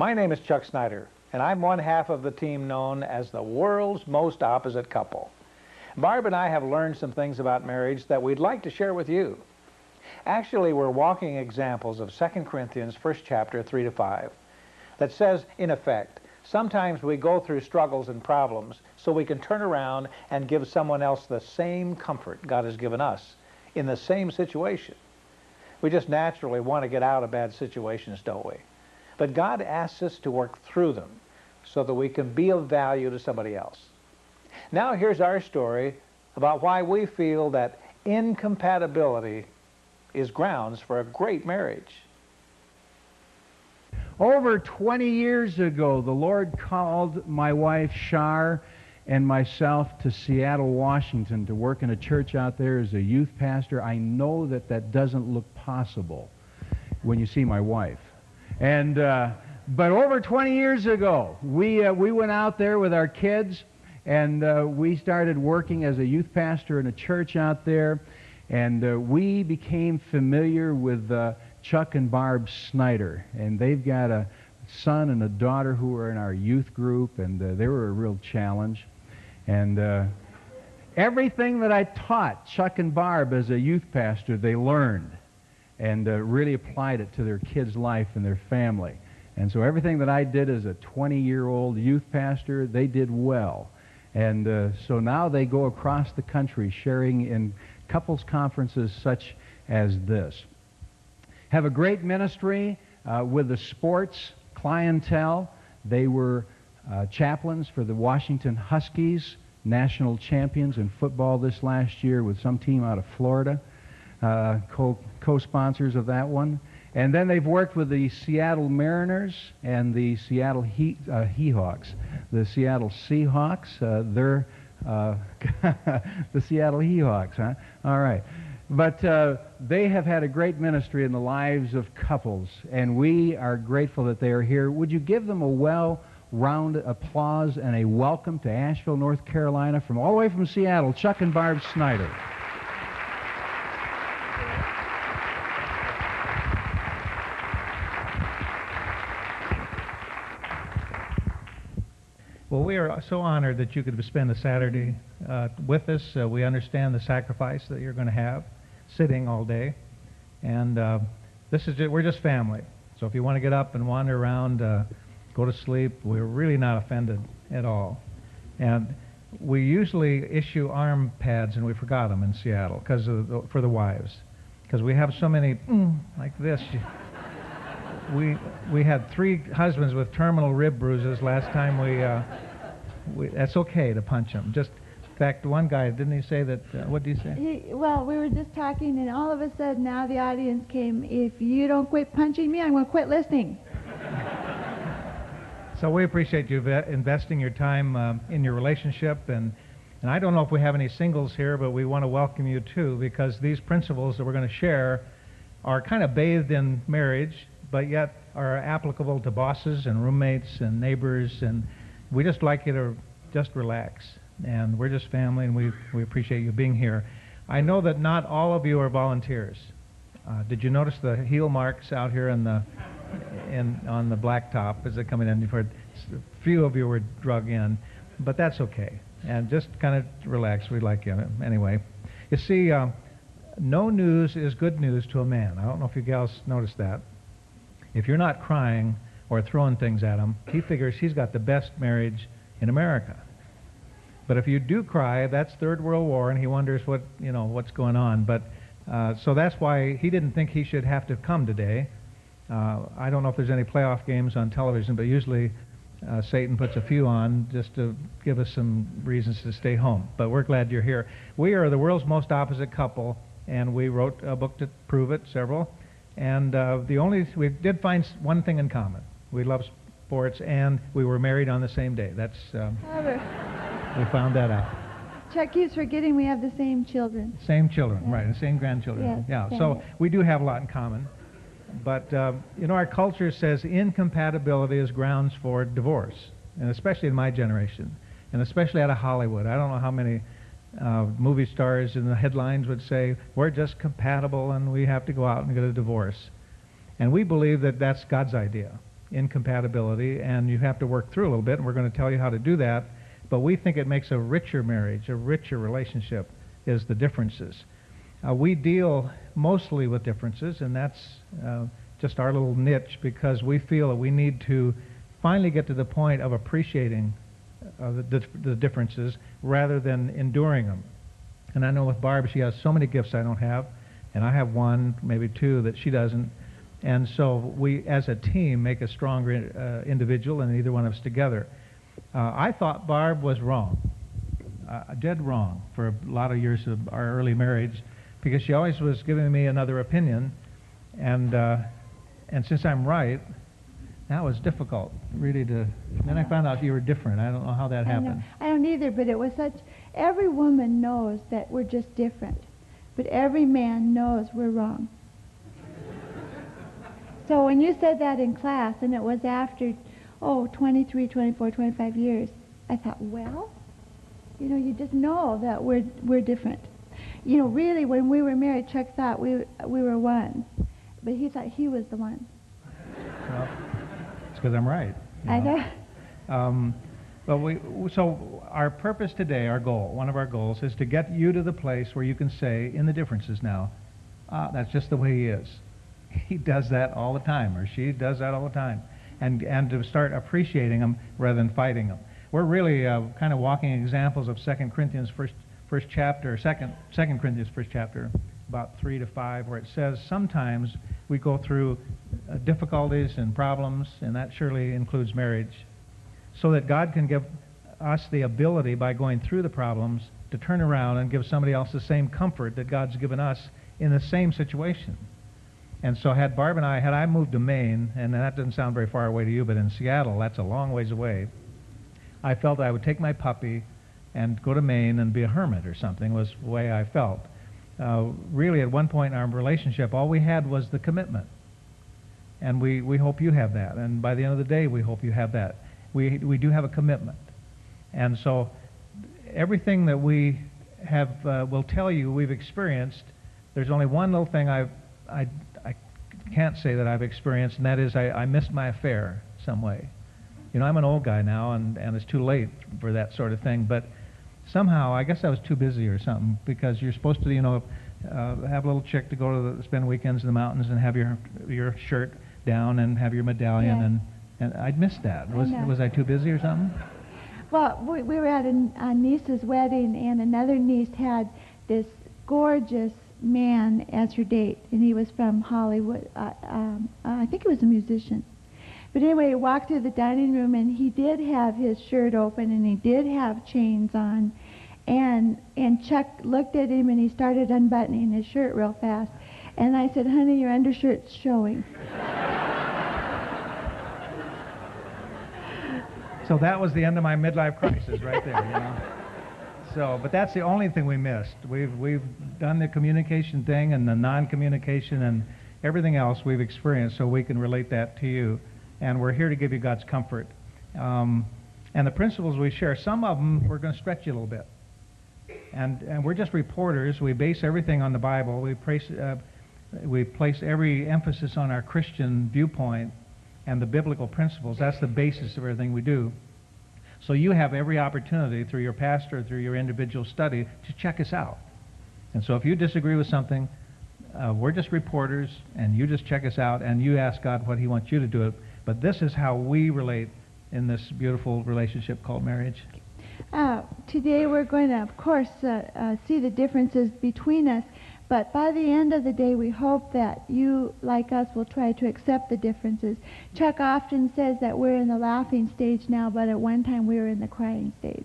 My name is Chuck Snyder, and I'm one half of the team known as the world's most opposite couple. Barb and I have learned some things about marriage that we'd like to share with you. Actually, we're walking examples of 2 Corinthians, 1st chapter, 3 to 5, that says, in effect, sometimes we go through struggles and problems so we can turn around and give someone else the same comfort God has given us in the same situation. We just naturally want to get out of bad situations, don't we? But God asks us to work through them so that we can be of value to somebody else. Now here's our story about why we feel that incompatibility is grounds for a great marriage. Over 20 years ago, the Lord called my wife Shar and myself to Seattle, Washington to work in a church out there as a youth pastor. I know that that doesn't look possible when you see my wife. And but over 20 years ago, we went out there with our kids, and we started working as a youth pastor in a church out there, and we became familiar with Chuck and Barb Snyder, and they've got a son and a daughter who are in our youth group, and they were a real challenge. And everything that I taught Chuck and Barb as a youth pastor, they learned and really applied it to their kids' life and their family. And so everything that I did as a 20-year-old youth pastor, they did well. And so now they go across the country sharing in couples conferences such as this. Have a great ministry with the sports clientele. They were chaplains for the Washington Huskies, national champions in football this last year with some team out of Florida, co-sponsors of that one. And then they've worked with the Seattle Mariners and the Seattle Seahawks. The Seattle Seahawks, they're the Seattle Seahawks, huh? All right. But they have had a great ministry in the lives of couples, and we are grateful that they are here. Would you give them a well-round applause and a welcome to Asheville, North Carolina, from all the way from Seattle, Chuck and Barb Snyder. Well, we are so honored that you could spend a Saturday with us. We understand the sacrifice that you're going to have, sitting all day, and we're just family. So if you want to get up and wander around, go to sleep, we're really not offended at all. And we usually issue arm pads, and we forgot them in Seattle for the wives, because we have so many like this. We had 3 husbands with terminal rib bruises last time that's okay to punch them. Just, in fact, one guy, didn't he say that, what did he say? Well, we were just talking, and all of a sudden now the audience came, if you don't quit punching me, I'm going to quit listening. So we appreciate you investing your time in your relationship, and I don't know if we have any singles here, but we want to welcome you too, because these principles that we're going to share are kind of bathed in marriage, but yet are applicable to bosses and roommates and neighbors, and we just like you to just relax. And we're just family, and we appreciate you being here. I know that not all of you are volunteers. Did you notice the heel marks out here on the blacktop as they're coming in? A few of you were drug in, but that's okay. And just kind of relax. We like you anyway. You see, no news is good news to a man. I don't know if you gals noticed that. If you're not crying or throwing things at him, he figures he's got the best marriage in America. But if you do cry, that's Third World War, and he wonders what's going on. But so that's why he didn't think he should have to come today. I don't know if there's any playoff games on television, but usually Satan puts a few on just to give us some reasons to stay home. But we're glad you're here. We are the world's most opposite couple, and we wrote a book to prove it, several. And we did find one thing in common. We love sports, and we were married on the same day. That's we found that out. Chuck keeps forgetting we have the same children. Same children, right, the same grandchildren. Yes, yeah, so we do have a lot in common. But, our culture says incompatibility is grounds for divorce, and especially in my generation, and especially out of Hollywood. I don't know how many movie stars in the headlines would say, we're just compatible and we have to go out and get a divorce. And we believe that that's God's idea. incompatibility, and you have to work through a little bit, and we're going to tell you how to do that. But we think it makes a richer marriage, a richer relationship, is the differences. We deal mostly with differences, and that's just our little niche, because we feel that we need to finally get to the point of appreciating the differences rather than enduring them. And I know with Barb, she has so many gifts I don't have, and I have one, maybe two, that she doesn't. And so we, as a team, make a stronger individual, and either one of us together. I thought Barb was wrong, dead wrong, for a lot of years of our early marriage, because she always was giving me another opinion, and since I'm right, that was difficult, really. Then I found out you were different. I don't know how that happened. I don't either, but it was such. Every woman knows that we're just different, but every man knows we're wrong. So when you said that in class, and it was after, 23, 24, 25 years, I thought, well, you just know that we're different. Really, when we were married, Chuck thought we were one, but he thought he was the one. Well, it's because I'm right. I know. So our purpose today, our goal, one of our goals, is to get you to the place where you can say, in the differences now, that's just the way he is. He does that all the time, or she does that all the time, and to start appreciating them rather than fighting them. We're really kind of walking examples of 2 Corinthians first chapter, 2 Corinthians first chapter, about 3 to 5, where it says sometimes we go through difficulties and problems, and that surely includes marriage, so that God can give us the ability, by going through the problems, to turn around and give somebody else the same comfort that God's given us in the same situation. And so had I moved to Maine, and that doesn't sound very far away to you, but in Seattle, that's a long ways away, I felt I would take my puppy and go to Maine and be a hermit or something, was the way I felt. Really, at one point in our relationship, all we had was the commitment. And we hope you have that. And by the end of the day, we hope you have that. We do have a commitment. And so everything that we have will tell you we've experienced. There's only one little thing I can't say that I've experienced, and that is I missed my affair some way. I'm an old guy now, and it's too late for that sort of thing, but somehow I guess I was too busy or something, because you're supposed to, have a little chick to go to spend weekends in the mountains and have your shirt down and have your medallion, and I'd missed that. Was I too busy or something? Well, we were at a niece's wedding, and another niece had this gorgeous man as her date, and he was from Hollywood. I think he was a musician. But anyway, he walked through the dining room, and he did have his shirt open, and he did have chains on, and Chuck looked at him, and he started unbuttoning his shirt real fast. And I said, honey, your undershirt's showing. So that was the end of my midlife crisis right there, So, but that's the only thing we missed. We've done the communication thing and the non-communication and everything else we've experienced, so we can relate that to you. And we're here to give you God's comfort. And the principles we share, some of them we're going to stretch you a little bit. And we're just reporters. We base everything on the Bible. We place every emphasis on our Christian viewpoint and the biblical principles. That's the basis of everything we do. So you have every opportunity through your pastor, through your individual study, to check us out. And so if you disagree with something, we're just reporters, and you just check us out, and you ask God what he wants you to do. But this is how we relate in this beautiful relationship called marriage. Today we're going to, of course, see the differences between us, but by the end of the day, we hope that you, like us, will try to accept the differences. Chuck often says that we're in the laughing stage now, but at one time we were in the crying stage.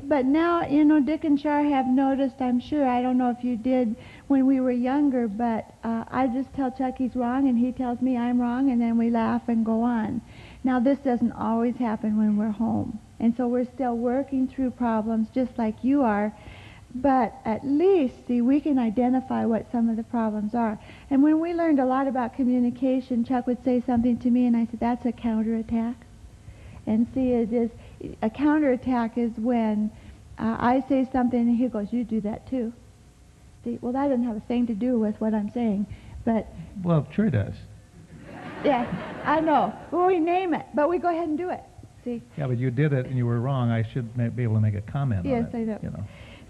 But now, Dick and Char have noticed, I'm sure, I don't know if you did when we were younger, but I just tell Chuck he's wrong, and he tells me I'm wrong, and then we laugh and go on. Now, this doesn't always happen when we're home. And so we're still working through problems just like you are. But at least, see, we can identify what some of the problems are. And when we learned a lot about communication, Chuck would say something to me, and I said, that's a counterattack. And see, it is a counterattack is when I say something, and he goes, you do that too. See, well, that doesn't have a thing to do with what I'm saying, but... Well, it sure does. Yeah, I know. Well, we name it, but we go ahead and do it. See? Yeah, but you did it and you were wrong. I should be able to make a comment Yes, on it. I know. You know.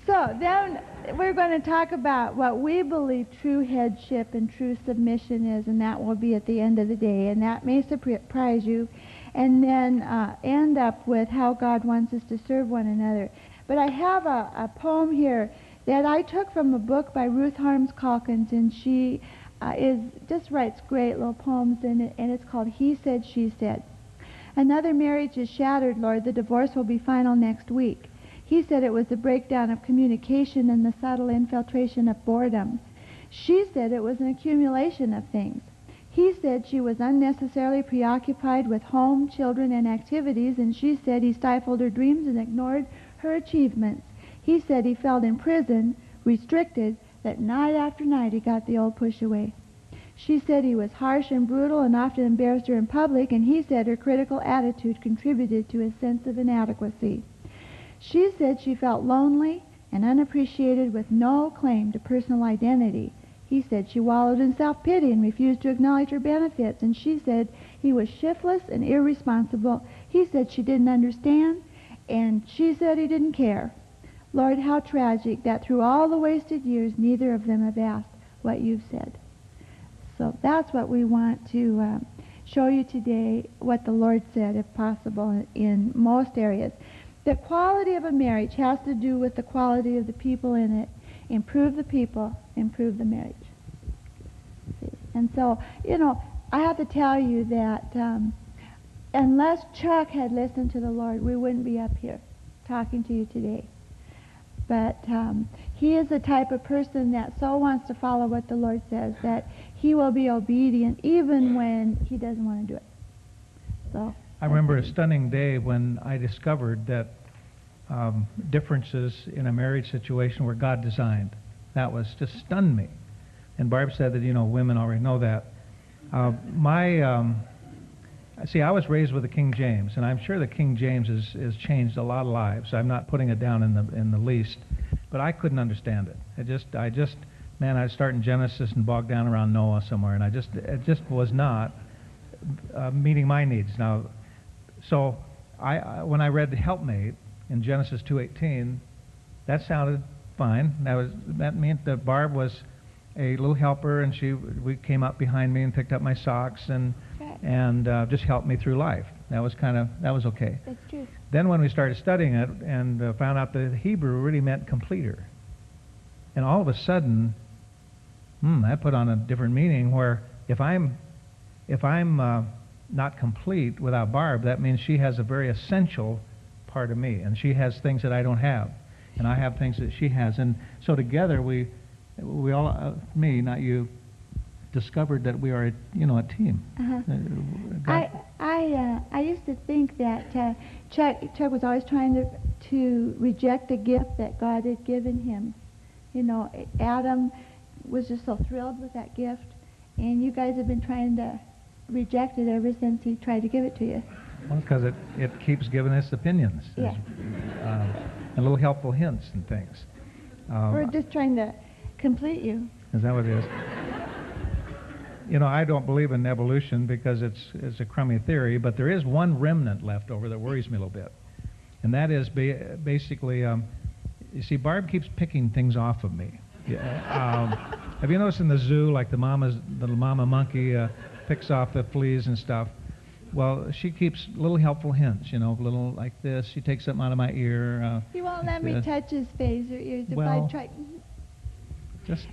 So then we're going to talk about what we believe true headship and true submission is, and that will be at the end of the day, and that may surprise you, and then end up with how God wants us to serve one another. But I have a poem here that I took from a book by Ruth Harms Calkins, and she just writes great little poems in it, and it's called He Said, She Said. Another marriage is shattered, Lord. The divorce will be final next week. He said it was the breakdown of communication and the subtle infiltration of boredom. She said it was an accumulation of things. He said she was unnecessarily preoccupied with home, children, and activities, and she said he stifled her dreams and ignored her achievements. He said he felt imprisoned, restricted, that night after night he got the old push away. She said he was harsh and brutal and often embarrassed her in public, and he said her critical attitude contributed to his sense of inadequacy. She said she felt lonely and unappreciated with no claim to personal identity. He said she wallowed in self-pity and refused to acknowledge her benefits, and she said he was shiftless and irresponsible. He said she didn't understand, and she said he didn't care. Lord, how tragic that through all the wasted years, neither of them have asked what you've said. So that's what we want to show you today, what the Lord said, if possible, in most areas. The quality of a marriage has to do with the quality of the people in it. Improve the people, improve the marriage. See? And so, I have to tell you that unless Chuck had listened to the Lord, we wouldn't be up here talking to you today. But he is the type of person that so wants to follow what the Lord says that he will be obedient even when he doesn't want to do it. So I remember a stunning day when I discovered that differences in a marriage situation were God designed. That was just stunned me. And Barb said that, women already know that. See, I was raised with the King James, and I'm sure the King James has changed a lot of lives. I'm not putting it down in the least, but I couldn't understand it. I'd start in Genesis and bog down around Noah somewhere, and it just was not meeting my needs. Now, so when I read the helpmate in Genesis 2:18, that sounded fine. That meant that Barb was a little helper, and we came up behind me and picked up my socks and just helped me through life. That was okay. That's true. Then when we started studying it and found out that Hebrew really meant completer, and all of a sudden, that put on a different meaning. Where if I'm not complete without Barb, that means she has a very essential part of me, and she has things that I don't have, and I have things that she has, and so together we all, me, not you, discovered that we are a team. I used to think that Chuck was always trying to reject the gift that God had given him. Adam was just so thrilled with that gift, and you guys have been trying to reject it ever since he tried to give it to you. Well, because it keeps giving us opinions. Yeah. And little helpful hints and things. We're just trying to complete you. Is that what it is? I don't believe in evolution because it's a crummy theory, but there is one remnant left over that worries me a little bit. And that is basically, you see, Barb keeps picking things off of me. Have you noticed in the zoo, like the little mama monkey picks off the fleas and stuff? Well, she keeps little helpful hints, little like this. She takes something out of my ear. He won't let me touch his face or ears if Well, I try. Just,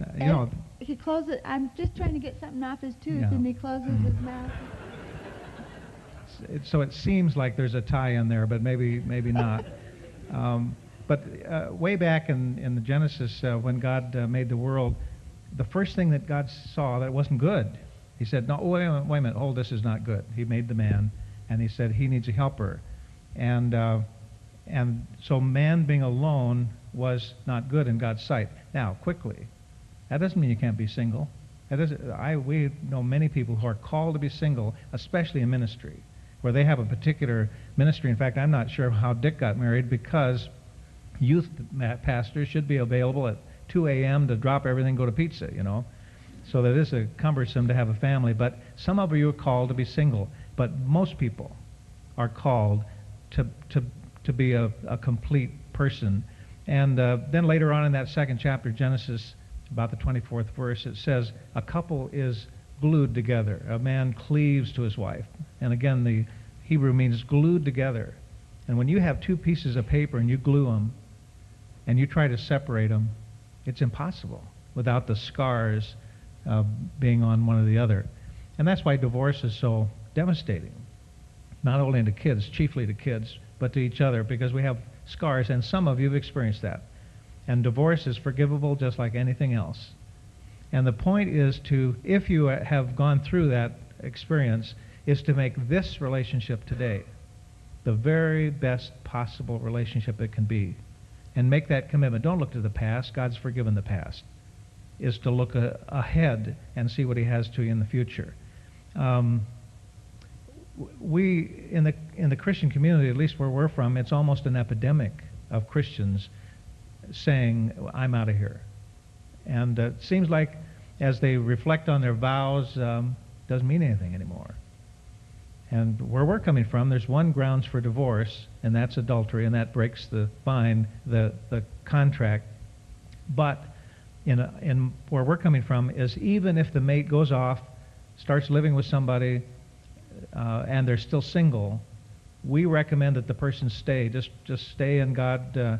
He closes. I'm just trying to get something off his tooth, Yeah. and he closes his mouth. So it seems like there's a tie in there, but maybe not. But way back in the Genesis, when God made the world, the first thing that God saw that wasn't good, he said, "No, wait a minute, hold, this is not good." He made the man, and he said he needs a helper, and so man being alone was not good in God's sight. Now, quickly, that doesn't mean you can't be single. We know many people who are called to be single, especially in ministry, where they have a particular ministry. In fact, I'm not sure how Dick got married, because youth pastors should be available at 2 a.m. to drop everything, go to pizza, So that is cumbersome to have a family. But some of you are called to be single. But most people are called to be a complete person. And then later on in that second chapter, Genesis, about the 24th verse, it says, a couple is glued together. A man cleaves to his wife. And again, the Hebrew means glued together. And when you have two pieces of paper and you glue them and you try to separate them, it's impossible without the scars being on one or the other. And that's why divorce is so devastating, not only to kids, chiefly to kids, but to each other, because we have scars, and some of you have experienced that. And divorce is forgivable just like anything else. And the point is to, if you have gone through that experience, is to make this relationship today the very best possible relationship it can be. And make that commitment. Don't look to the past. God's forgiven the past. Is to look ahead and see what He has to you in the future. We, in the Christian community, at least where we're from, it's almost an epidemic of Christians saying, I'm out of here. And it seems like as they reflect on their vows, doesn't mean anything anymore. And where we're coming from, there's one grounds for divorce, and that's adultery, and that breaks the contract. But in where we're coming from is even if the mate goes off, starts living with somebody, and they're still single, we recommend that the person stay. Just stay in God,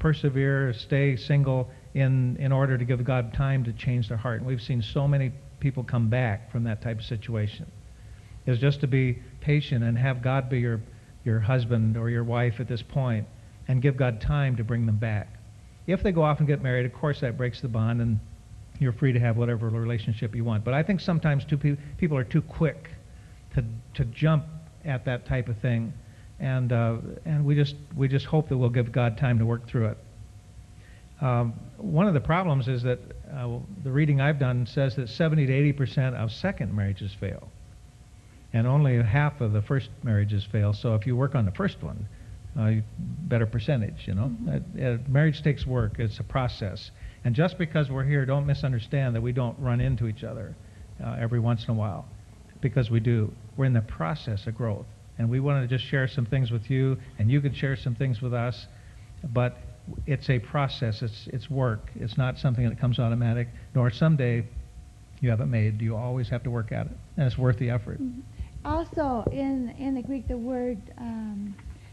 persevere, stay single in order to give God time to change their heart. And we've seen so many people come back from that type of situation. Is just to be patient and have God be your husband or your wife at this point, and give God time to bring them back. If they go off and get married, of course that breaks the bond, and you're free to have whatever relationship you want. But I think sometimes people are too quick to jump at that type of thing, and we just hope that we'll give God time to work through it. One of the problems is that the reading I've done says that 70 to 80% of second marriages fail. And only half of the first marriages fail. So if you work on the first one, better percentage, you know. Mm-hmm. Marriage takes work. It's a process. And just because we're here, don't misunderstand that we don't run into each other every once in a while, because we do. We're in the process of growth. And we want to just share some things with you, and you can share some things with us. But it's a process. It's work. It's not something that comes automatic, nor someday you have it made. You always have to work at it, and it's worth the effort. Mm-hmm. Also, in the Greek, the word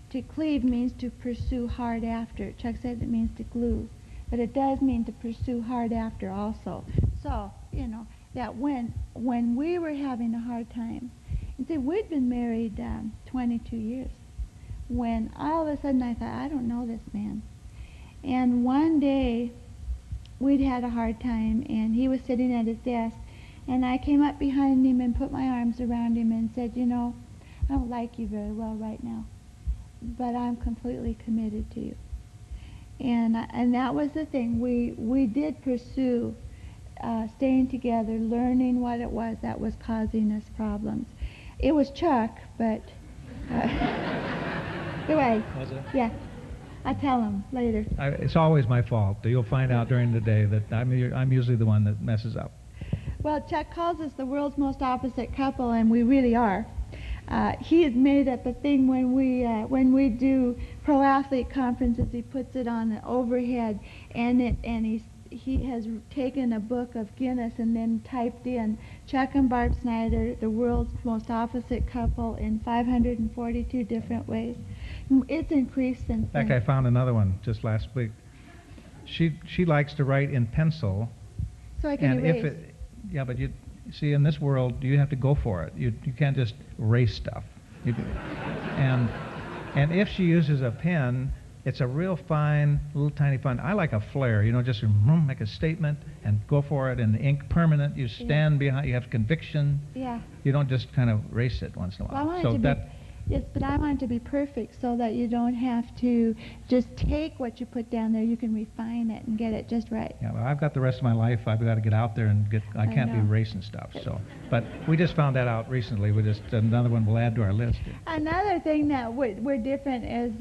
to cleave means to pursue hard after. Chuck said it means to glue, but it does mean to pursue hard after also. So, you know, that when we were having a hard time, and see, we'd been married 22 years, when all of a sudden I thought, I don't know this man. And one day, we'd had a hard time, and he was sitting at his desk, and I came up behind him and put my arms around him and said, you know, I don't like you very well right now, but I'm completely committed to you. And that was the thing. We did pursue staying together, learning what it was that was causing us problems. It was Chuck, but anyway, Was it? yeah, I'll tell him later. It's always my fault. You'll find out during the day that I'm usually the one that messes up. Well, Chuck calls us the world's most opposite couple, and we really are. He has made up a thing when we do pro athlete conferences. He puts it on the overhead, and he has taken a book of Guinness and then typed in Chuck and Barb Snyder, the world's most opposite couple, in 542 different ways. It's increased since then. In fact, I found another one just last week. She likes to write in pencil. So I can erase. If it, yeah, but you see, in this world, you have to go for it. You can't just erase stuff. And if she uses a pen, it's a real fine, little tiny fine. I like a flare, you know, just make a statement and go for it. And the ink permanent. You stand behind. You have conviction. Yeah. You don't just kind of erase it once in a while. Well, yes, but I want it to be perfect so that you don't have to just take what you put down there. You can refine it and get it just right. Yeah, well, I've got the rest of my life. I've got to get out there and I can't be know. erasing stuff. So, but we just found that out recently. Another one we'll add to our list. Another thing that we're different is,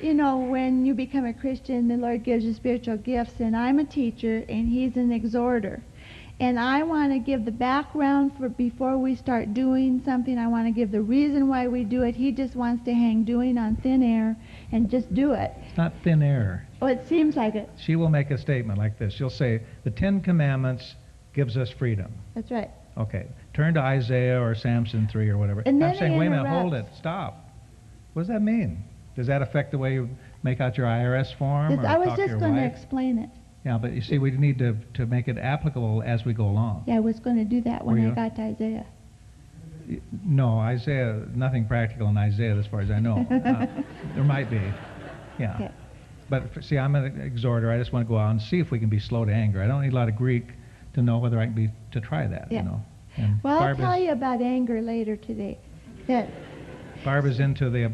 you know, when you become a Christian, the Lord gives you spiritual gifts, and I'm a teacher, and He's an exhorter. And I want to give the background for before we start doing something. I want to give the reason why we do it. He just wants to hang doing on thin air and just do it. It's not thin air. Oh, it seems like it. She will make a statement like this. She'll say, the Ten Commandments gives us freedom. That's right. Okay. Turn to Isaiah or Samson 3 or whatever. And then I'm saying, he wait a minute, hold it, interrupts. stop. What does that mean? Does that affect the way you make out your IRS form or I was talk to just your going to wife? explain it. Yeah, but you see, we need to make it applicable as we go along. Yeah, I was going to do that when Were I you? got to Isaiah. No, Isaiah, nothing practical in Isaiah as far as I know. There might be. Yeah. Okay. But see, I'm an exhorter. I just want to go out and see if we can be slow to anger. I don't need a lot of Greek to know whether I can be, to try that, Yeah. you know. And Well, I'll Barb tell is, you about anger later today. That Barb is into the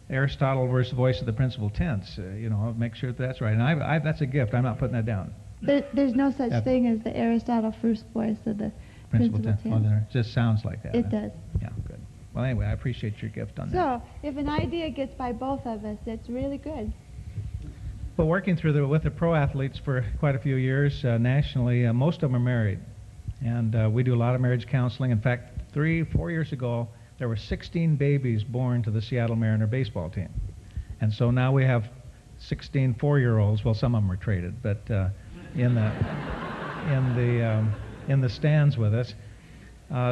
Aristotle versus voice of the principal tense. You know, make sure that's right. And I that's a gift. I'm not putting that down. there's no such Yeah. thing as the Aristotle first voice of the Principal principal tense. Oh, tense. there. It just sounds like that. It huh? does. Yeah, good. Well, anyway, I appreciate your gift on that. So, if an idea gets by both of us, it's really good. But working with the pro athletes for quite a few years nationally, most of them are married. And we do a lot of marriage counseling. In fact, 3-4 years ago, there were 16 babies born to the Seattle Mariner baseball team. And so now we have 16 4-year-olds. Well, some of them were traded, but in the stands with us.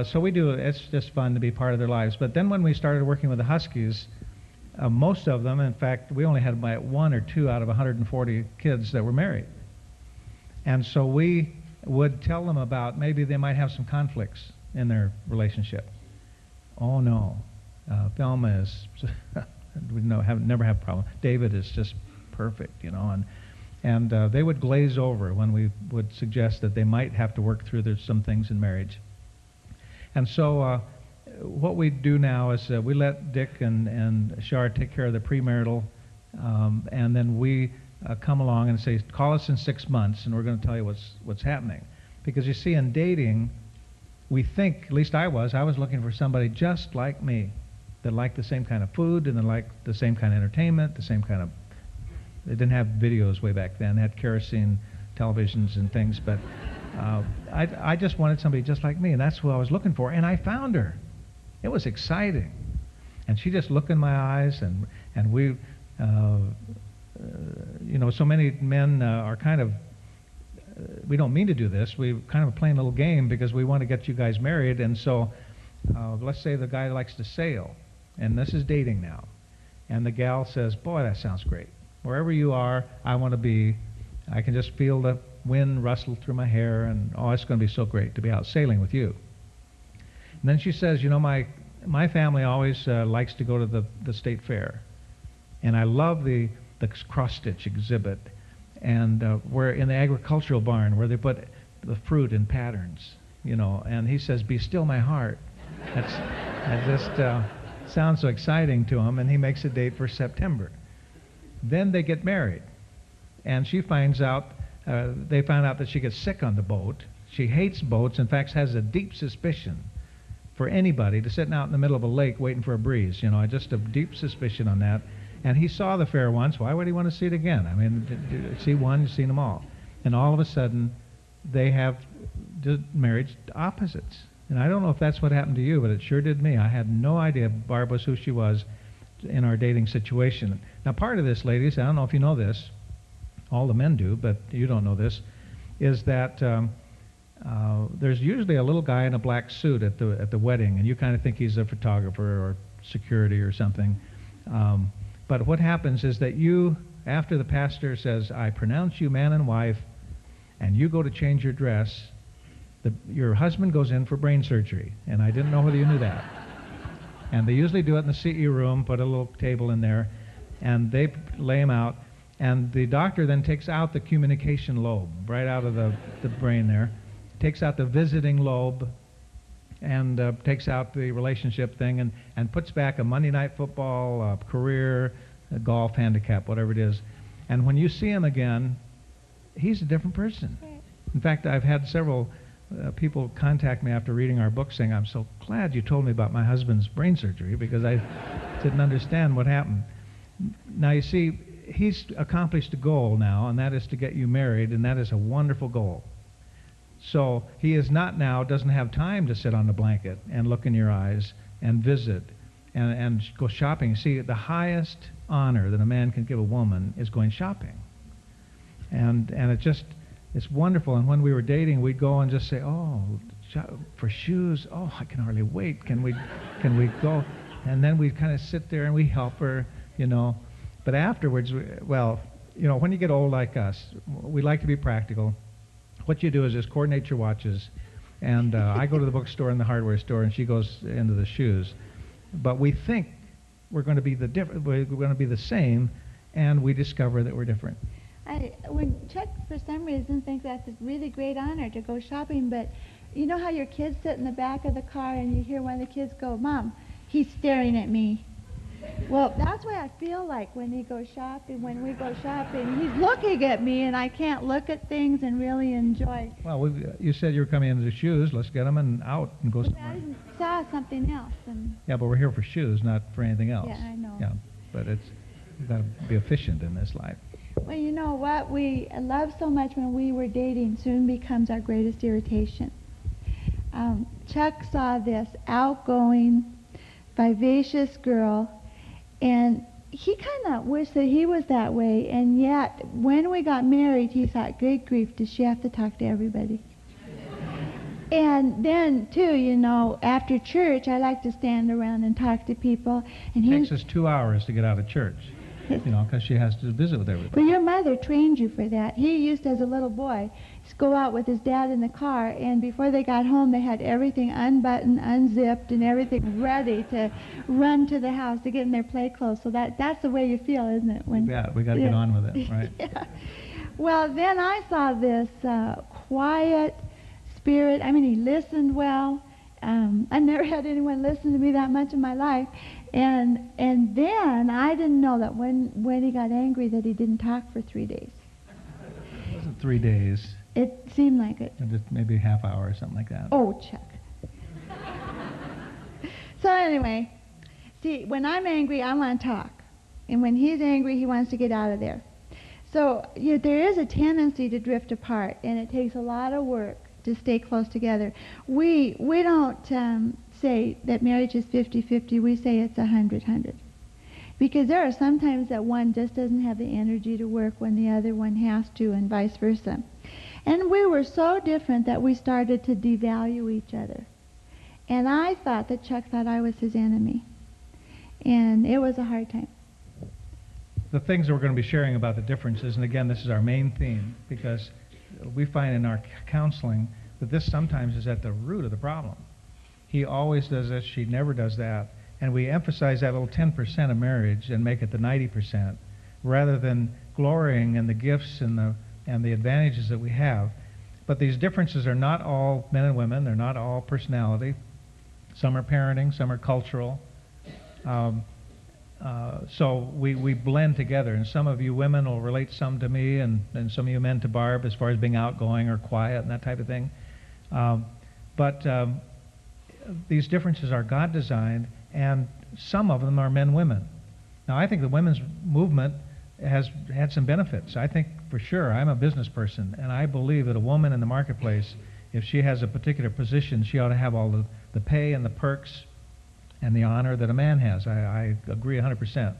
So we do. It's just fun to be part of their lives. But then when we started working with the Huskies, most of them, in fact, we only had about 1 or 2 out of 140 kids that were married. And so we would tell them about maybe they might have some conflicts in their relationship. Oh no, Thelma is we never have a problem. David is just perfect, you know, and they would glaze over when we would suggest that they might have to work through some things in marriage. And so what we do now is we let Dick and Shar take care of the premarital, and then we come along and say, call us in 6 months, and we're going to tell you what's happening. Because you see, in dating, we think, at least I was looking for somebody just like me, that liked the same kind of food, and that liked the same kind of entertainment, the same kind of, they didn't have videos way back then, they had kerosene televisions and things, but I just wanted somebody just like me, and that's who I was looking for, and I found her. It was exciting. And she just looked in my eyes, and we, you know, so many men are kind of, we don't mean to do this. We kind of playing a little game because we want to get you guys married. And so let's say the guy likes to sail, and this is dating now. And the gal says, boy, that sounds great. Wherever you are, I want to be. I can just feel the wind rustle through my hair, and oh, it's going to be so great to be out sailing with you. And then she says, you know, my family always likes to go to the state fair. And I love the cross-stitch exhibit. And we're in the agricultural barn where they put the fruit in patterns, you know. And he says, be still my heart. That just sounds so exciting to him, and he makes a date for September. Then they get married. And she finds out, they find out that she gets sick on the boat. She hates boats, in fact, has a deep suspicion for anybody to sitting out in the middle of a lake waiting for a breeze, you know, just a deep suspicion on that. And he saw the fair once. Why would he want to see it again? I mean, see one, you've seen them all. And all of a sudden, they have marriage opposites. And I don't know if that's what happened to you, but it sure did me. I had no idea Barb was who she was in our dating situation. Now, part of this, ladies, I don't know if you know this, all the men do, but you don't know this, is that there's usually a little guy in a black suit at the wedding, and you kind of think he's a photographer or security or something. But what happens is that you, after the pastor says, I pronounce you man and wife, and you go to change your dress, your husband goes in for brain surgery. And I didn't know whether you knew that. And they usually do it in the CE room, put a little table in there, and they lay him out. And the doctor then takes out the communication lobe, right out of the brain there, takes out the visiting lobe, and takes out the relationship thing, and puts back a Monday night football, a career, a golf handicap, whatever it is. And when you see him again, he's a different person. In fact, I've had several people contact me after reading our book saying, I'm so glad you told me about my husband's brain surgery because I didn't understand what happened. Now, you see, he's accomplished a goal now, and that is to get you married, and that is a wonderful goal. So he is not now, doesn't have time to sit on the blanket and look in your eyes and visit and go shopping. See, the highest honor that a man can give a woman is going shopping. And it's wonderful. And when we were dating, we'd go and just say, oh, for shoes, oh, I can hardly wait. Can we go? And then we'd kind of sit there and we help her, you know. But afterwards, well, you know, when you get old like us, we like to be practical. What you do is just coordinate your watches, and I go to the bookstore and the hardware store, and she goes into the shoes. But we think we're going to be we're going to be the same, and we discover that we're different. When Chuck, for some reason, thinks that's a really great honor to go shopping, but you know how your kids sit in the back of the car and you hear one of the kids go, "Mom, he's staring at me." Well, that's what I feel like when he goes shopping. When we go shopping, he's looking at me, and I can't look at things and really enjoy. Well, you said you were coming into the shoes. Let's get them and out and go somewhere. I saw something else. Yeah, but we're here for shoes, not for anything else. Yeah, I know. Yeah, but you've got to be efficient in this life. Well, you know what we love so much when we were dating soon becomes our greatest irritation. Chuck saw this outgoing, vivacious girl, and he kind of wished that he was that way, and yet when we got married, he thought, great grief, does she have to talk to everybody? And then, too, you know, after church, I like to stand around and talk to people. And it takes us 2 hours to get out of church, you know, because she has to visit with everybody. But your mother trained you for that. He used, as a little boy, to go out with his dad in the car, and before they got home, they had everything unbuttoned, unzipped, and everything ready to run to the house to get in their play clothes. So that's the way you feel, isn't it? Yeah, we got to get on with it, right? Yeah. Well, then I saw this quiet spirit. I mean, he listened well. I never had anyone listen to me that much in my life. And then I didn't know that when he got angry that he didn't talk for 3 days. It wasn't 3 days. It seemed like it. Just maybe a half hour or something like that. Oh, Chuck. So anyway, see, when I'm angry, I want to talk. And when he's angry, he wants to get out of there. So there is a tendency to drift apart, and it takes a lot of work to stay close together. We don't say that marriage is 50-50. We say it's 100-100. Because there are some times that one just doesn't have the energy to work when the other one has to, and vice versa. And we were so different that we started to devalue each other. And I thought that Chuck thought I was his enemy. And it was a hard time. The things that we're going to be sharing about the differences, and again, this is our main theme, because we find in our counseling that this sometimes is at the root of the problem. He always does this, she never does that. And we emphasize that little 10% of marriage and make it the 90%, rather than glorying in the gifts and the advantages that we have. But these differences are not all men and women. They're not all personality. Some are parenting, some are cultural. So we blend together. And some of you women will relate some to me, and some of you men to Barb as far as being outgoing or quiet and that type of thing. But these differences are God-designed, and some of them are men-women. Now, I think the women's movement has had some benefits. I think for sure, I'm a business person, and I believe that a woman in the marketplace, if she has a particular position, she ought to have all the pay and the perks and the honor that a man has. I agree 100%.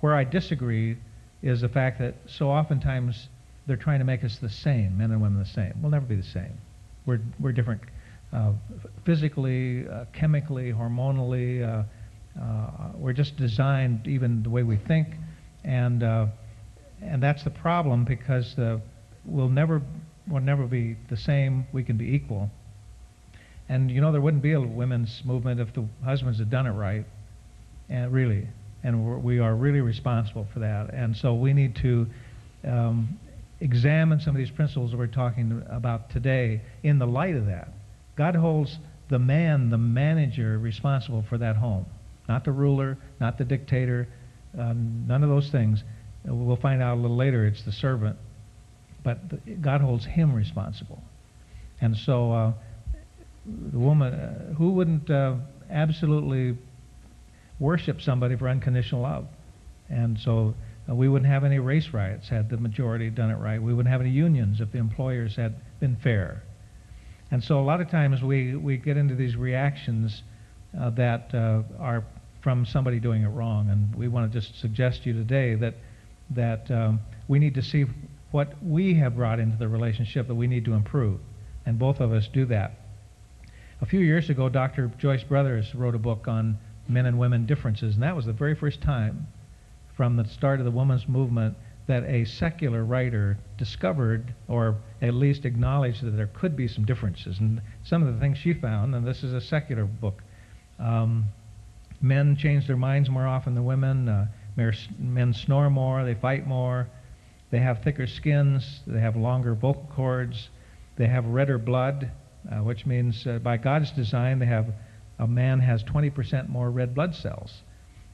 Where I disagree is the fact that so oftentimes they're trying to make us the same, men and women the same. We'll never be the same. We're different physically, chemically, hormonally. We're just designed even the way we think, and that's the problem, because we'll never be the same. We can be equal. And you know, there wouldn't be a women's movement if the husbands had done it right, and we are really responsible for that. And so we need to examine some of these principles that we're talking about today in the light of that. God holds the man, the manager, responsible for that home, not the ruler, not the dictator, none of those things. We'll find out a little later it's the servant, but God holds him responsible. And so the woman, who wouldn't absolutely worship somebody for unconditional love? And so we wouldn't have any race riots had the majority done it right. We wouldn't have any unions if the employers had been fair. And so a lot of times we get into these reactions that are from somebody doing it wrong. And we want to just suggest to you today that we need to see what we have brought into the relationship that we need to improve. And both of us do that. A few years ago, Dr. Joyce Brothers wrote a book on men and women differences, and that was the very first time from the start of the women's movement that a secular writer discovered, or at least acknowledged, that there could be some differences. And some of the things she found, and this is a secular book, men change their minds more often than women, men snore more, they fight more, they have thicker skins, they have longer vocal cords, they have redder blood, which means by God's design a man has 20% more red blood cells,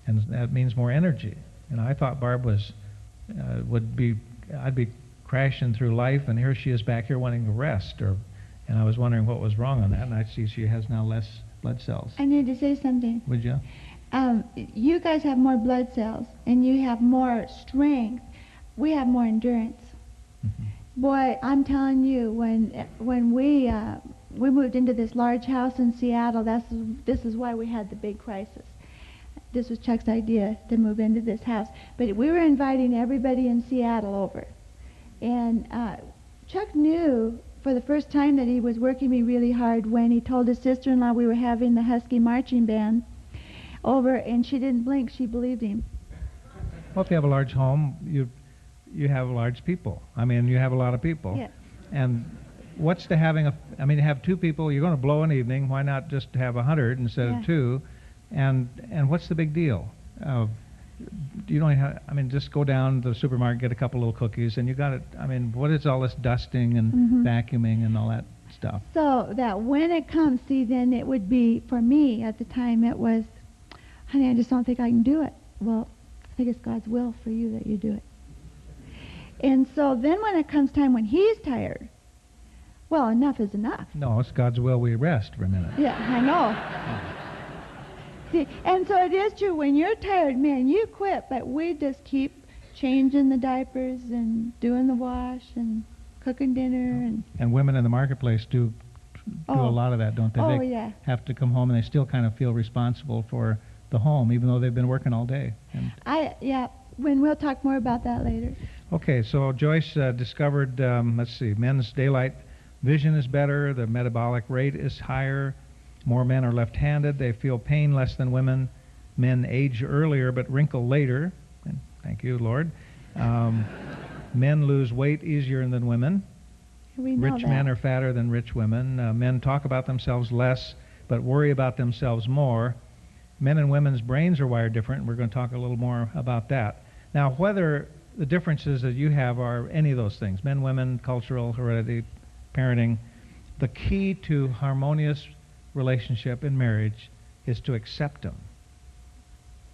and that means more energy. And I thought Barb I'd be crashing through life, and here she is back here wanting to rest, and I was wondering what was wrong on that, and I see she has now less blood cells. I need to say something. Would you? You guys have more blood cells, and you have more strength. We have more endurance. Mm-hmm. Boy, I'm telling you, when we moved into this large house in Seattle, this is why we had the big crisis. This was Chuck's idea to move into this house. But we were inviting everybody in Seattle over. And Chuck knew for the first time that he was working me really hard when he told his sister-in-law we were having the Husky marching band over, and she didn't blink. She believed him. Well, if you have a large home, you have large people. I mean, you have a lot of people. Yeah. And what's to having you have two people, you're going to blow an evening, why not just have 100 instead of two? And what's the big deal? You don't have, just go down to the supermarket, get a couple little cookies, and you got it. What is all this dusting and vacuuming and all that stuff? So that when it comes, then it would be, for me at the time, it was, honey, I just don't think I can do it. Well, I think it's God's will for you that you do it. And so then when it comes time when he's tired, well, enough is enough. No, it's God's will we rest for a minute. Yeah, I know. See, and so it is true, when you're tired, man, you quit, but we just keep changing the diapers and doing the wash and cooking dinner. And women in the marketplace do a lot of that, don't they? Oh, they yeah. have to come home and they still kind of feel responsible for the home, even though they've been working all day. When we'll talk more about that later. Okay, so Joyce discovered, men's daylight vision is better, the metabolic rate is higher, more men are left-handed, they feel pain less than women, men age earlier but wrinkle later, and thank you, Lord. Men lose weight easier than women. We know Rich that. men are fatter than rich women. Men talk about themselves less but worry about themselves more. Men and women's brains are wired different, and we're going to talk a little more about that. Now, whether the differences that you have are any of those things, men, women, cultural, heredity, parenting, the key to harmonious relationship in marriage is to accept them.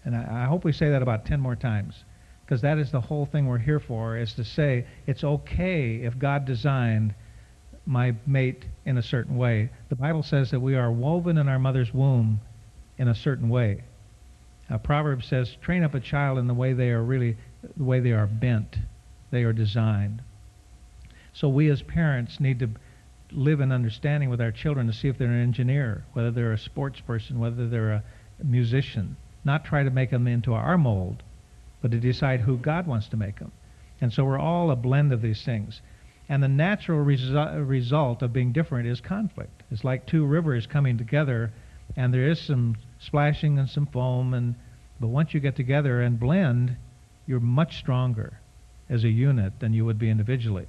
And I hope we say that about 10 more times, because that is the whole thing we're here for, is to say it's okay if God designed my mate in a certain way. The Bible says that we are woven in our mother's womb in a certain way. Proverbs says, train up a child in the way they are bent, they are designed. So we as parents need to live in understanding with our children to see if they're an engineer, whether they're a sports person, whether they're a musician. Not try to make them into our mold, but to decide who God wants to make them. And so we're all a blend of these things. And the natural result of being different is conflict. It's like two rivers coming together, and there is some splashing and some foam, but once you get together and blend, you're much stronger as a unit than you would be individually.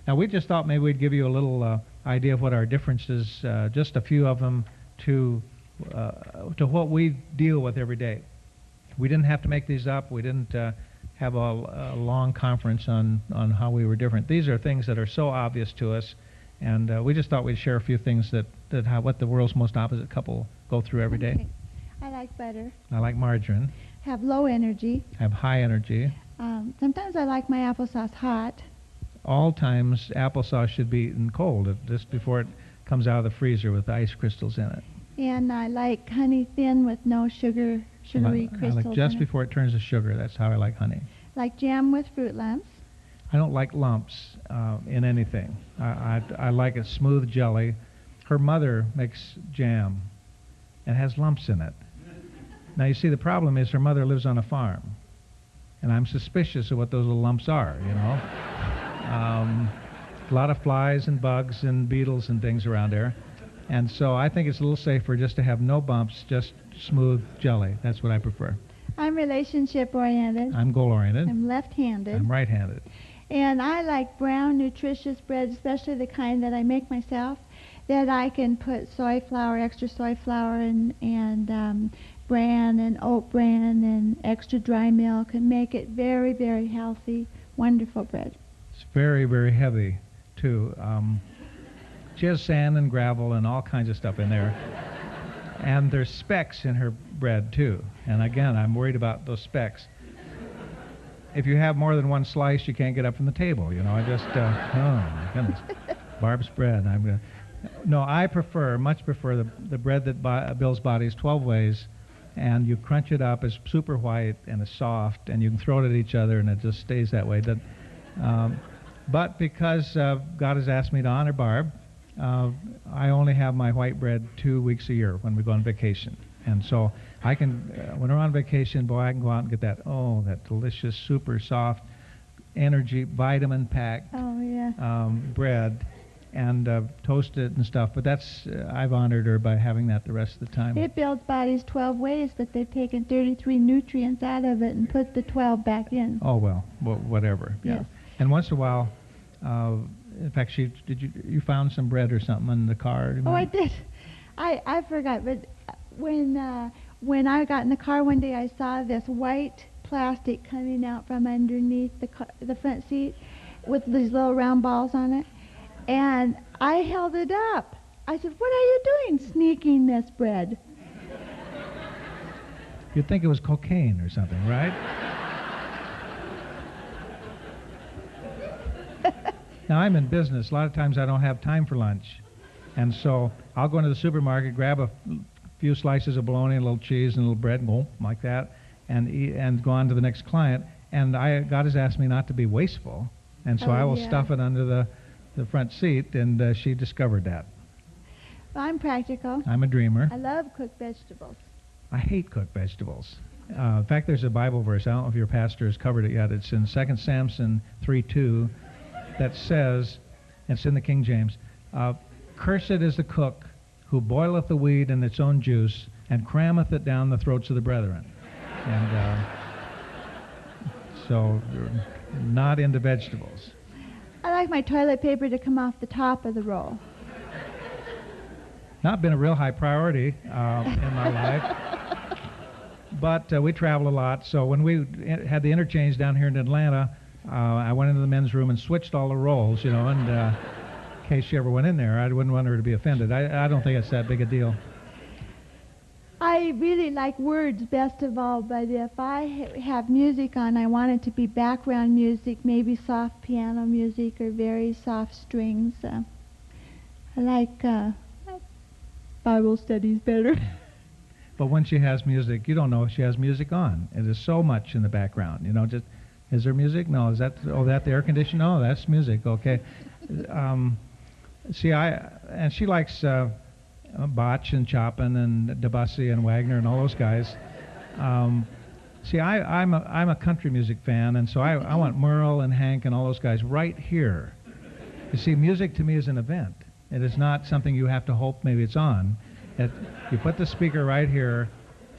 Now, we just thought maybe we'd give you a little idea of what our differences, just a few of them, to what we deal with every day. We didn't have to make these up. We didn't have a long conference on how we were different. These are things that are so obvious to us, and we just thought we'd share a few things what the world's most opposite couple go through every day. Okay. I like butter. I like margarine. Have low energy. I have high energy. Sometimes I like my applesauce hot. All times, applesauce should be eaten cold, just before it comes out of the freezer with ice crystals in it. And I like honey thin with no sugary crystals. I like just in before it turns to sugar. That's how I like honey. Like jam with Fruit Lumps. I don't like lumps in anything. I like a smooth jelly. her mother makes jam and has lumps in it. Now, you see, the problem is her mother lives on a farm, and I'm suspicious of what those little lumps are, you know. A lot of flies and bugs and beetles and things around there. And so I think it's a little safer just to have no bumps, just smooth jelly. That's what I prefer. I'm relationship-oriented. I'm goal-oriented. I'm left-handed. I'm right-handed. And I like brown, nutritious bread, especially the kind that I make myself, that I can put soy flour, extra soy flour, and bran and oat bran and extra dry milk, and make it very, very healthy, wonderful bread. It's very, very heavy, too. She has sand and gravel and all kinds of stuff in there. And there's specks in her bread, too. And again, I'm worried about those specks. If you have more than one slice, you can't get up from the table, you know. I just, oh my goodness. Barb's bread. No, I much prefer the bread that Bill's Body is 12 ways, and you crunch it up, it's super white and it's soft, and you can throw it at each other and it just stays that way. But because God has asked me to honor Barb, I only have my white bread 2 weeks a year when we go on vacation. And so I can, when we're on vacation, boy, I can go out and get that delicious, super soft, energy, vitamin-packed bread and toast it and stuff. But that's, I've honored her by having that the rest of the time. It builds bodies 12 ways, but they've taken 33 nutrients out of it and put the 12 back in. Oh, well, whatever. Yes. Yeah. And once in a while, in fact, you found some bread or something in the car? Oh, I did. I forgot, but when I got in the car one day, I saw this white plastic coming out from underneath the front seat with these little round balls on it, and I held it up. I said, "What are you doing, sneaking this bread?" You'd think it was cocaine or something, right? Now, I'm in business. A lot of times I don't have time for lunch. And so I'll go into the supermarket, grab a few slices of bologna, a little cheese, and a little bread, and go like that, and eat, and go on to the next client. And God has asked me not to be wasteful. And so I will stuff it under the front seat, and she discovered that. Well, I'm practical. I'm a dreamer. I love cooked vegetables. I hate cooked vegetables. In fact, there's a Bible verse. I don't know if your pastor has covered it yet. It's in 2 Samson 3:2 that says, it's in the King James, "Cursed is the cook who boileth the weed in its own juice and crammeth it down the throats of the brethren." And so you're not into vegetables. I like my toilet paper to come off the top of the roll. Not been a real high priority in my life. But we travel a lot, so when we had the interchange down here in Atlanta, I went into the men's room and switched all the rolls, you know, and in case she ever went in there, I wouldn't want her to be offended. I don't think it's that big a deal. I really like words best of all, but if I have music on, I want it to be background music, maybe soft piano music or very soft strings. I like Bible studies better. But when she has music, you don't know if she has music on. It is so much in the background, you know, just... Is there music? No. Is that the air conditioner? Oh, that's music. Okay. And she likes Bach and Chopin and Debussy and Wagner and all those guys. I'm a country music fan, and so I want Merle and Hank and all those guys right here. You see, music to me is an event. It is not something you have to hope maybe it's on. You put the speaker right here,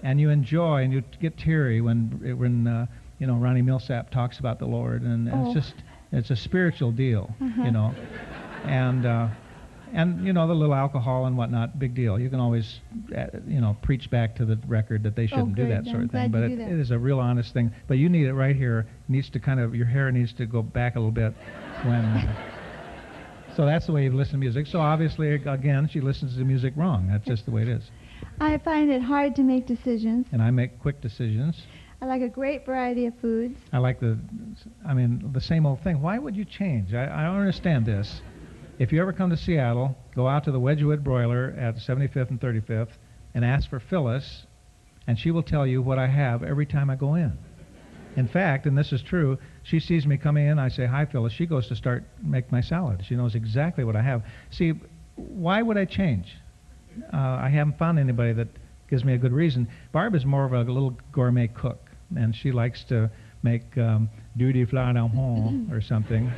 and you enjoy, and you get teary when you know, Ronnie Millsap talks about the Lord, and it's a spiritual deal, you know, and you know, the little alcohol and whatnot, big deal. You can always, you know, preach back to the record that they shouldn't do that sort of thing, but it is a real honest thing. But you need it right here. It needs to your hair needs to go back a little bit when. So that's the way you listen to music. So obviously, again, she listens to music wrong. That's just the way it is. I find it hard to make decisions. And I make quick decisions. I like a great variety of foods. I like the same old thing. Why would you change? I don't understand this. If you ever come to Seattle, go out to the Wedgwood Broiler at 75th and 35th and ask for Phyllis, and she will tell you what I have every time I go in. In fact, and this is true, she sees me coming in, I say, "Hi, Phyllis." She goes to make my salad. She knows exactly what I have. See, why would I change? I haven't found anybody that gives me a good reason. Barb is more of a little gourmet cook, and she likes to make duty flan d'amont or something.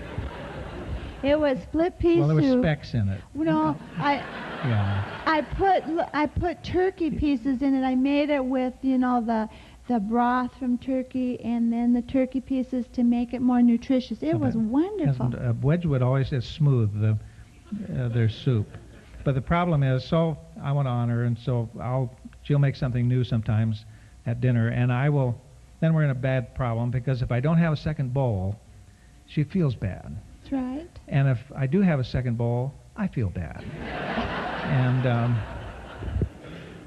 It was split pea Well, there was soup. specks in it. No, Yeah. I put turkey pieces in it. I made it with, the broth from turkey and then the turkey pieces to make it more nutritious. It was wonderful. Wedgwood always is smooth, their soup. But the problem is, so I want to honor, and so she'll make something new sometimes at dinner, and then we're in a bad problem, because if I don't have a second bowl, she feels bad. That's right. And if I do have a second bowl, I feel bad. And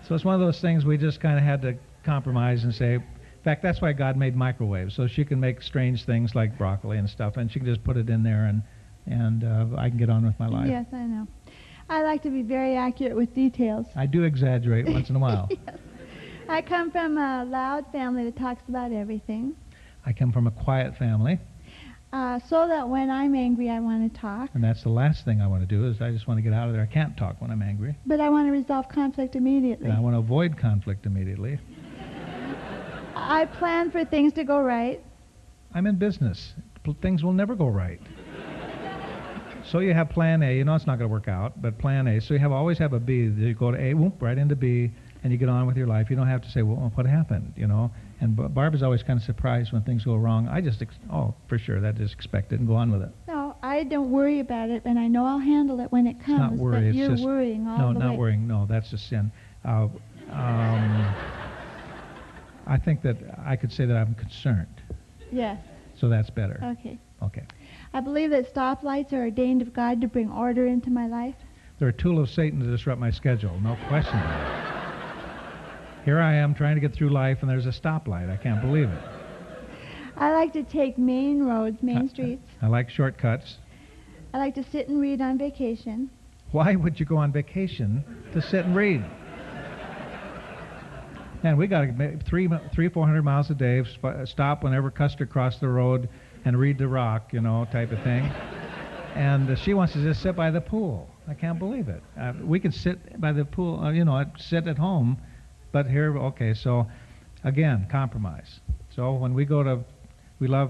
so it's one of those things we just kind of had to compromise and say, in fact, that's why God made microwaves, so she can make strange things like broccoli and stuff, and she can just put it in there, and I can get on with my life. Yes, I know. I like to be very accurate with details. I do exaggerate once in a while. Yes. I come from a loud family that talks about everything, I come from a quiet family, so that when I'm angry, I want to talk. and that's the last thing I want to do, is I just want to get out of there. I can't talk when I'm angry, But I want to resolve conflict immediately. and I want to avoid conflict immediately. I plan for things to go right. I'm in business. Things will never go right. So you have plan A. You know it's not going to work out, but plan A. So always have a B. You go to A, whoop, right into B, and you get on with your life. You don't have to say, well, what happened, And Barb is always kind of surprised when things go wrong. I just, for sure, that is expected, and go on with it. No, I don't worry about it, and I know I'll handle it when it comes. It's not worry. But It's you're just, worrying all no, the not way. worrying. No, that's a sin. I think that I could say that I'm concerned. Yes. So that's better. Okay. Okay. I believe that stoplights are ordained of God to bring order into my life. They're a tool of Satan to disrupt my schedule. No question about it. Here I am trying to get through life, and there's a stoplight. I can't believe it. I like to take main roads, main streets. I like shortcuts. I like to sit and read on vacation. Why would you go on vacation to sit and read? Man, we got to make 400 miles a day, stop whenever Custer crossed the road and read the rock, type of thing. And she wants to just sit by the pool. I can't believe it. We could sit by the pool, sit at home, but here, okay, so again, compromise. So when we love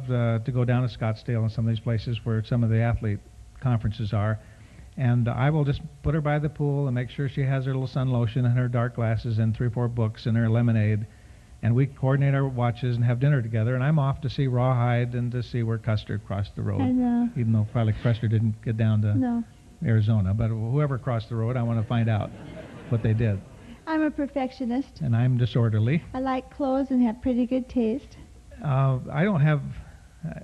to go down to Scottsdale and some of these places where some of the athlete conferences are, and I will just put her by the pool and make sure she has her little sun lotion and her dark glasses and 3 or 4 books and her lemonade, and we coordinate our watches and have dinner together, and I'm off to see Rawhide and to see where Custer crossed the road. I know. Even though probably Custer didn't get down to Arizona, but whoever crossed the road, I want to find out what they did. I'm a perfectionist. And I'm disorderly. I like clothes and have pretty good taste. I don't have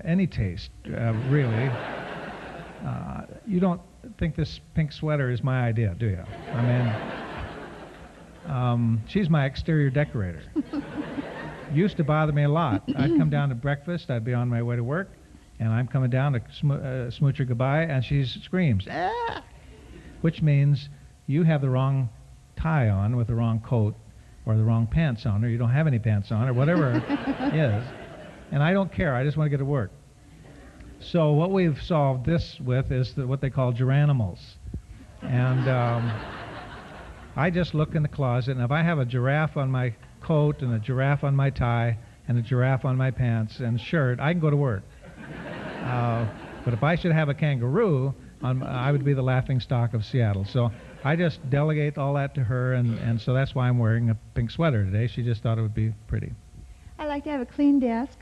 any taste, really. You don't think this pink sweater is my idea, do you? I mean, she's my exterior decorator. Used to bother me a lot. I'd come down to breakfast, I'd be on my way to work, and I'm coming down to smooch her goodbye, and she screams, "Ah!" Which means you have the wrong tie on with the wrong coat, or the wrong pants on, or you don't have any pants on, or whatever it is. And I don't care. I just want to get to work. So what we've solved this with is what they call geranimals. And I just look in the closet, and if I have a giraffe on my coat and a giraffe on my tie and a giraffe on my pants and shirt, I can go to work. But if I should have a kangaroo, I would be the laughing stock of Seattle. So I just delegate all that to her, and so that's why I'm wearing a pink sweater today. She just thought it would be pretty. I like to have a clean desk.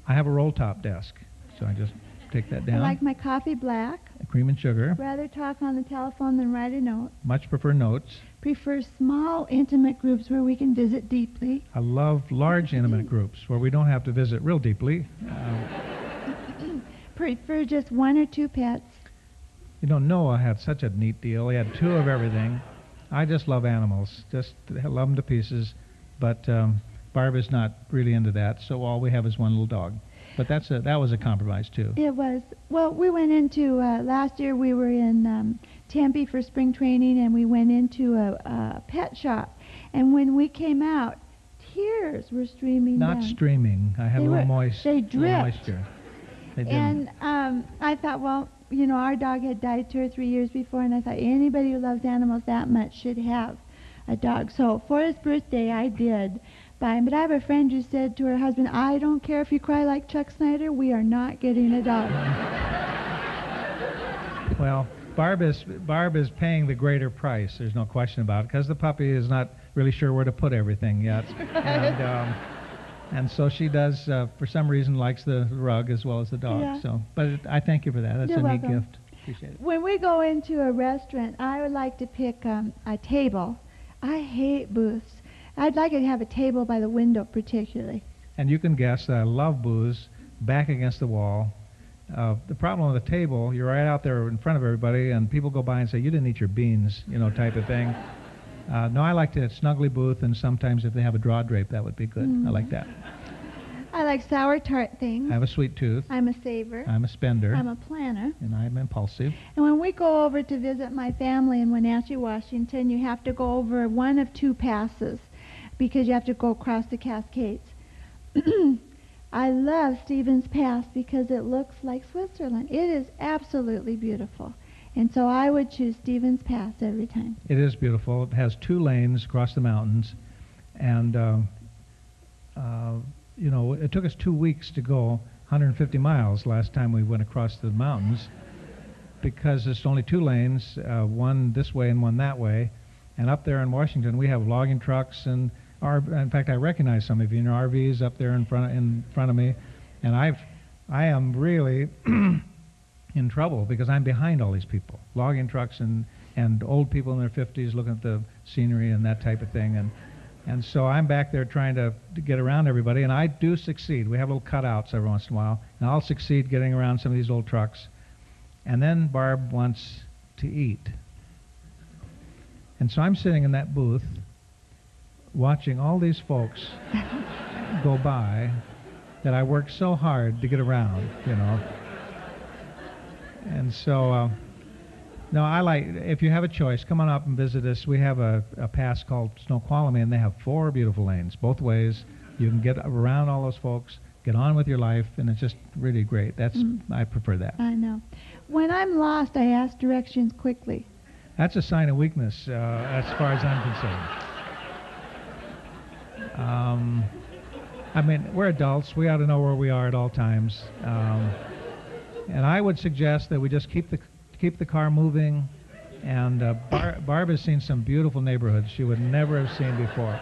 I have a roll-top desk, so I just take that down. I like my coffee black. Cream and sugar. Rather talk on the telephone than write a note. Much prefer notes. Prefer small, intimate groups where we can visit deeply. I love large, intimate groups where we don't have to visit real deeply. Prefer just 1 or 2 pets. Noah had such a neat deal. He had 2 of everything. I just love animals. Just love them to pieces. But Barb is not really into that, so all we have is 1 little dog. But that was a compromise, too. It was. Well, we went into, last year we were in Tempe for spring training, and we went into a pet shop. And when we came out, tears were streaming down. Not streaming. I had a little They little dripped. moisture. They didn't. And I thought, well, our dog had died 2 or 3 years before, and I thought anybody who loves animals that much should have a dog. So for his birthday, I did buy him. But I have a friend who said to her husband, I don't care if you cry like Chuck Snyder, we are not getting a dog. Well, Barb is paying the greater price. There's no question about it, because the puppy is not really sure where to put everything yet. And so she does, for some reason, likes the rug as well as the dog. Yeah. So, but I thank you for that. That's You're a neat welcome. gift. Appreciate it. When we go into a restaurant, I would like to pick a table. I hate booths. I'd like to have a table by the window particularly. And you can guess that I love booths back against the wall. The problem with the table, you're right out there in front of everybody, and people go by and say, you didn't eat your beans, type of thing. No, I like to snugly booth, and sometimes if they have a draw drape, that would be good. I like that. I like sour tart things. I have a sweet tooth. I'm a saver. I'm a spender. I'm a planner. And I'm impulsive. And when we go over to visit my family in Wenatchee, Washington, you have to go over one of two passes because you have to go across the Cascades. I love Stevens Pass because it looks like Switzerland. It is absolutely beautiful. And so I would choose Stevens Pass every time. It is beautiful. It has 2 lanes across the mountains. And, it took us 2 weeks to go 150 miles last time we went across the mountains because it's only 2 lanes, one this way and one that way. And up there in Washington, we have logging trucks and, in fact, I recognize some of you in your RVs up there in front of me. And I am really in trouble because I'm behind all these people, logging trucks and old people in their 50s looking at the scenery and that type of thing. And so I'm back there trying to get around everybody, and I do succeed. We have little cutouts every once in a while, and I'll succeed getting around some of these old trucks. And then Barb wants to eat. And so I'm sitting in that booth watching all these folks go by that I worked so hard to get around, And so, no, I like, if you have a choice, come on up and visit us. We have a pass called Snoqualmie, and they have 4 beautiful lanes, both ways. You can get around all those folks, get on with your life, and it's just really great. I prefer that. I know. When I'm lost, I ask directions quickly. That's a sign of weakness, as far as I'm concerned. I mean, we're adults. We ought to know where we are at all times. And I would suggest that we just keep the car moving. And Barb has seen some beautiful neighborhoods she would never have seen before.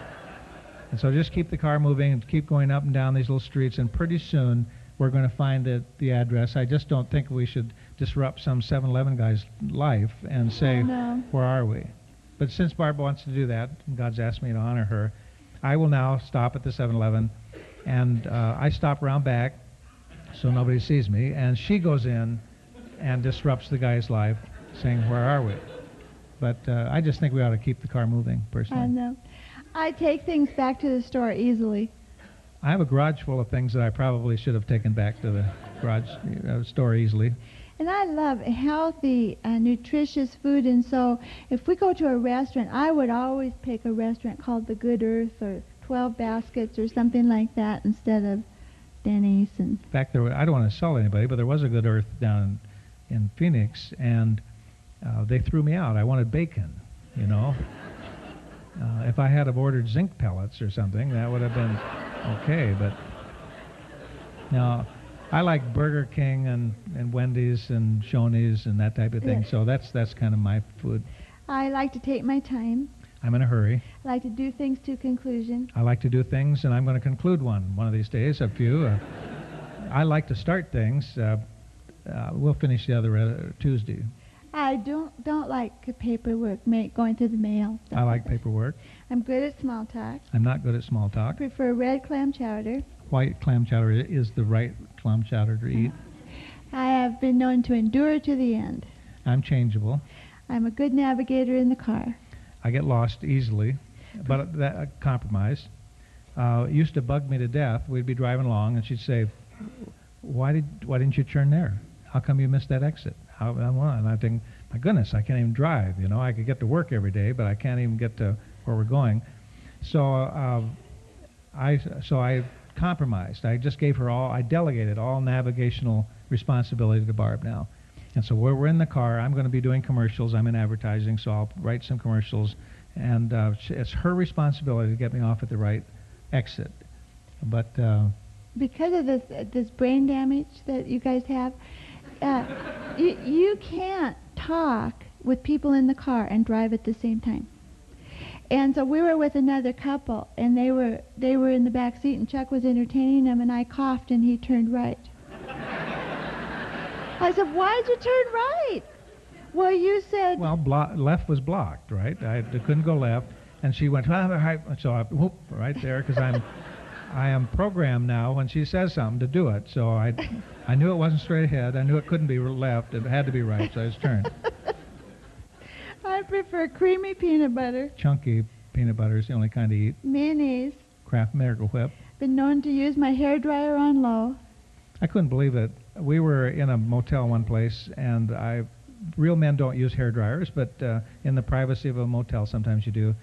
And so just keep the car moving and keep going up and down these little streets. And pretty soon we're going to find the address. I just don't think we should disrupt some 7-Eleven guy's life and say, where are we? But since Barb wants to do that, and God's asked me to honor her, I will now stop at the 7-Eleven. And I stop around back so nobody sees me. And she goes in and disrupts the guy's life, saying, where are we? But I just think we ought to keep the car moving, personally. I know. I take things back to the store easily. I have a garage full of things that I probably should have taken back to the garage store easily. And I love healthy, nutritious food, and so if we go to a restaurant, I would always pick a restaurant called The Good Earth or 12 Baskets or something like that instead of Denny's. And in fact, I don't want to sell anybody, but there was a Good Earth down in Phoenix, and they threw me out. I wanted bacon, If I had have ordered zinc pellets or something, that would have been okay. But now, I like Burger King and Wendy's and Shoney's and that type of thing. Yes. So that's kind of my food. I like to take my time. I'm in a hurry. I like to do things to conclusion. I like to do things, and I'm going to conclude one of these days, a few. I like to start things. We'll finish the other Tuesday. I don't like paperwork, going through the mail. I like paperwork. I'm good at small talk. I'm not good at small I talk. prefer red clam chowder. White clam chowder is the right clam chowder to eat. I have been known to endure to the end. I'm changeable. I'm a good navigator in the car. I get lost easily, but that compromise. It used to bug me to death. We'd be driving along, and she'd say, why didn't you turn there? How come you missed that exit? And I think, my goodness, I can't even drive. I could get to work every day, but I can't even get to where we're going. So I compromised. I just gave her I delegated all navigational responsibility to Barb now. And so we're in the car. I'm going to be doing commercials. I'm in advertising, so I'll write some commercials. And it's her responsibility to get me off at the right exit. But because of this brain damage that you guys have, you can't talk with people in the car and drive at the same time. And so we were with another couple, and they were in the back seat, and Chuck was entertaining them, and I coughed, and he turned right. I said, "Why'd you turn right?" Well, you said... Well, left was blocked, right? I couldn't go left, and she went, so I, whoop, right there, because I am programmed now when she says something to do it. So I knew it wasn't straight ahead. I knew it couldn't be left. It had to be right, so I just turned. I prefer creamy peanut butter. Chunky peanut butter is the only kind to eat. Mayonnaise. Kraft Miracle Whip. Been known to use my hairdryer on low. I couldn't believe it. We were in a motel one place, and real men don't use hair dryers, but in the privacy of a motel sometimes you do,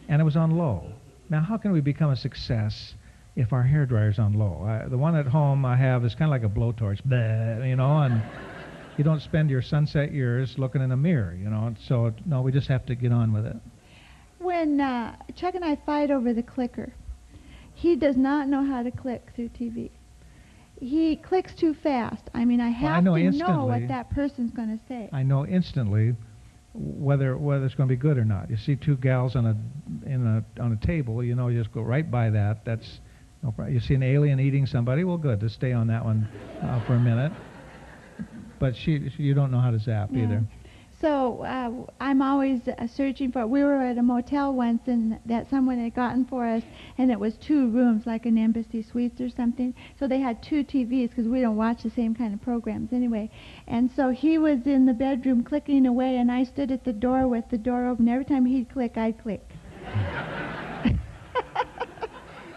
and it was on low. Now, how can we become a success if our hair dryer's on low? The one at home I have is kind of like a blowtorch, bleh, and you don't spend your sunset years looking in a mirror, So, no, we just have to get on with it. When Chuck and I fight over the clicker, he does not know how to click through TV. He clicks too fast. I mean, I have to know what that person's going to say. I know instantly whether it's going to be good or not. You see two gals on a table, you just go right by that. That's no problem. You see an alien eating somebody, well, good. Just stay on that one for a minute. But you don't know how to zap either. So I'm always searching for... We were at a motel once, and that someone had gotten for us, and it was 2 rooms, like an Embassy Suites or something. So they had 2 TVs, because we don't watch the same kind of programs anyway. And so he was in the bedroom clicking away, and I stood at the door with the door open. Every time he'd click, I'd click.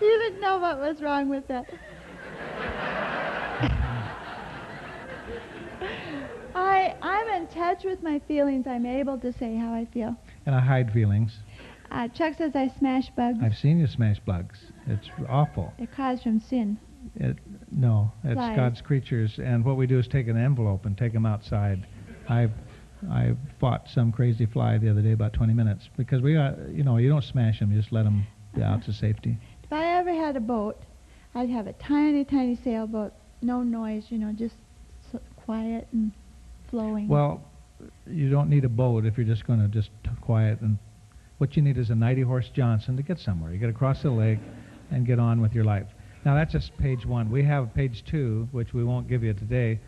You didn't know what was wrong with that. I'm in touch with my feelings. I'm able to say how I feel. And I hide feelings. Chuck says I smash bugs. I've seen you smash bugs. It's awful. They're caused from sin. No, it's Flies. God's creatures. And what we do is take an envelope and take them outside. I fought some crazy fly the other day about 20 minutes because you don't smash them. You just let them out to safety. If I ever had a boat, I'd have a tiny, tiny sailboat. No noise, just quiet and flowing. Well, you don't need a boat if you're just going to just quiet. And what you need is a 90-horse Johnson to get somewhere. You get across the lake and get on with your life. Now, that's just page 1. We have page 2, which we won't give you today.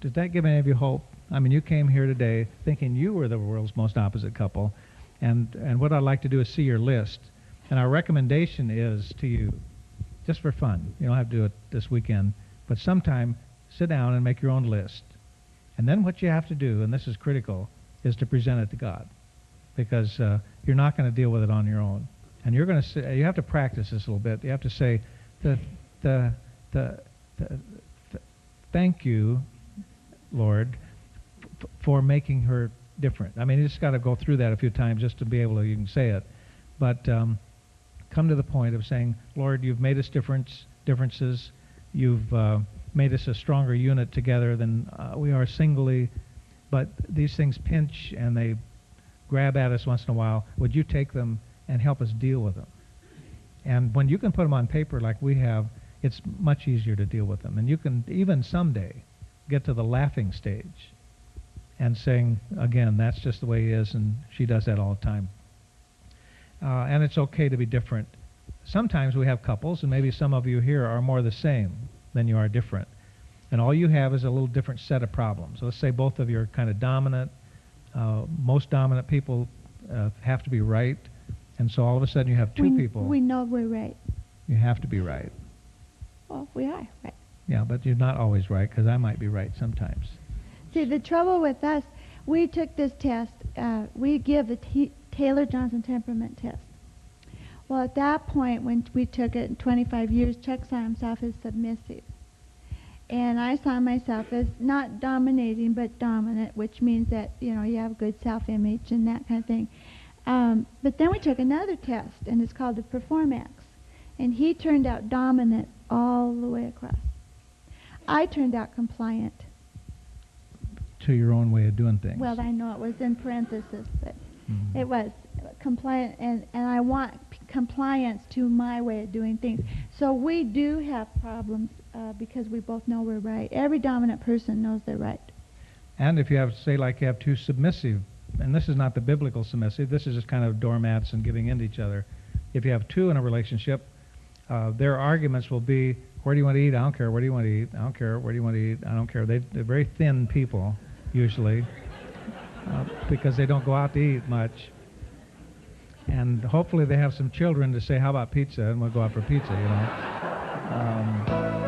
Does that give any of you hope? I mean, you came here today thinking you were the world's most opposite couple. And what I'd like to do is see your list. And our recommendation is to you, just for fun. You don't have to do it this weekend. But sometime, sit down and make your own list. And then what you have to do, and this is critical, is to present it to God. Because you're not going to deal with it on your own. And you're going to say, you have to practice this a little bit. You have to say, thank you, Lord, for making her different. I mean, you just got to go through that a few times just to be able to, you can say it. But come to the point of saying, Lord, you've made us differences. You've made us a stronger unit together than we are singly. But these things pinch and they grab at us once in a while. Would you take them and help us deal with them? And when you can put them on paper like we have, it's much easier to deal with them. And you can even someday get to the laughing stage and saying, again, that's just the way he is, and she does that all the time. And it's okay to be different. Sometimes we have couples, and maybe some of you here are more the same than you are different. And all you have is a little different set of problems. So let's say both of you are kind of dominant. Most dominant people have to be right. And so all of a sudden you have two people. We know we're right. You have to be right. Well, we are right. Yeah, but you're not always right, because I might be right sometimes. See, the trouble with us, we took this test. We give the Taylor-Johnson temperament test. Well, at that point, when we took it in 25 years, Chuck saw himself as submissive. And I saw myself as not dominating, but dominant, which means that, you have good self-image and that kind of thing. But then we took another test, and it's called the Performax. And he turned out dominant all the way across. I turned out compliant. to your own way of doing things. Well, I know it was in parentheses, but Mhm. it was compliant, and I want compliance to my way of doing things. So we do have problems because we both know we're right. Every dominant person knows they're right. And if you have, say, like you have two submissive, and this is not the biblical submissive, this is just kind of doormats and giving in to each other. If you have two in a relationship, their arguments will be, where do you want to eat? I don't care. Where do you want to eat? I don't care. Where do you want to eat? I don't care. They're very thin people, usually, because they don't go out to eat much. And hopefully they have some children to say, how about pizza? And we'll go out for pizza, you know.